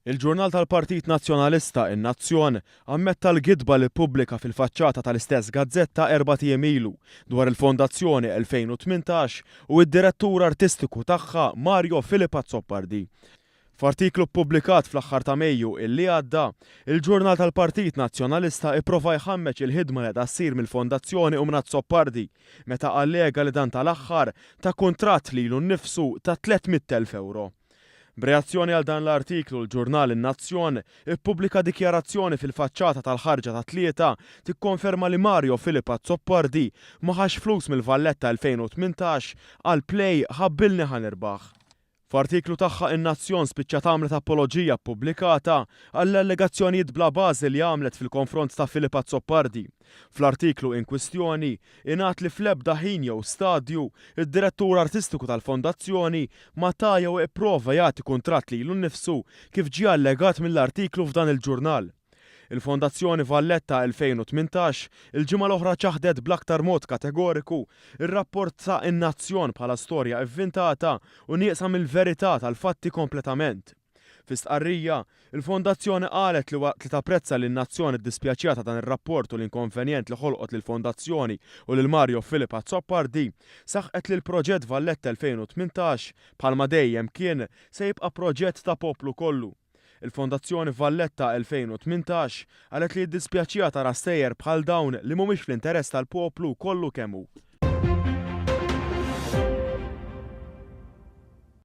Il-ġurnal tal-Partit Nazzjonalista In-Nazzjon ammetta l-gidba li ppubblika fil-faċċata tal-istess gazzetta 4 tiem ilu dwar il-Fondazzjoni 2018 u d-direttur artistiku tagħha Mario Filippa Zoppardi. F'artiklu ppubblikat fl-aħħar ta' Mejju illi għadda, il-ġurnal tal-Partit Nazzjonalista ipprova jħammeġ il-ħidma li qed ssir mill-Fondazzjoni u minn Zoppardi meta allega li dan tal-aħħar ta' kuntratt lilu nnifsu ta' 300,000 euro. B'reazzjoni għal dan l-artiklu l-ġurnal In-Nazzjon ippubblika dikjarazzjoni fil-faċċata tal-ħarġa ta' tlieta tikkonferma li Mario Filippa Zoppardi ma ħax flus mill-Valletta 2018 għal play ħabbilni ħanirbaħ. F'artiklu tagħha In-Nazzjon spiċċat għamlet apoloġija ppubblikata għall-allegazzjonijiet bla bażi li għamlet fil-konfront ta' Filippa Zoppardi. Fl-artiklu in kwistjoni ingħad li fl-ebda ħin jew stadju id-direttur artistiku tal-Fondazzjoni ma ta' jew ipprova jagħti kuntratt lilu nnifsu kif ġie allegat mill-artiklu f'dan il-ġurnal. Il-Fondazzjoni Valletta 2018 il-ġimgħa l-oħra ċaħdet bl-aktar mod kategoriku ir-rapport ta' In-Nazzjon bħala storja inventata u nieqsa mill-verità tal-fatti kompletament. Fi stqarrija, il-Fondazzjoni qalet li waqt li tapprezza li n-Nazzjon iddispjaċjata dan ir-rapport u l-inkonvenjent li ħolqot lill-Fondazzjoni u lil Mario Filippa Zoppardi saħqet li l-proġett Valletta 2018 bħalma dejjem kien se jibqa' proġett ta' poplu kollu. Il-Fondazzjoni Valletta 2018 qalet li ddispjaċjata tara stejjer bħal dawn li mhumiex fl-interess tal-poplu kollu kemm hu.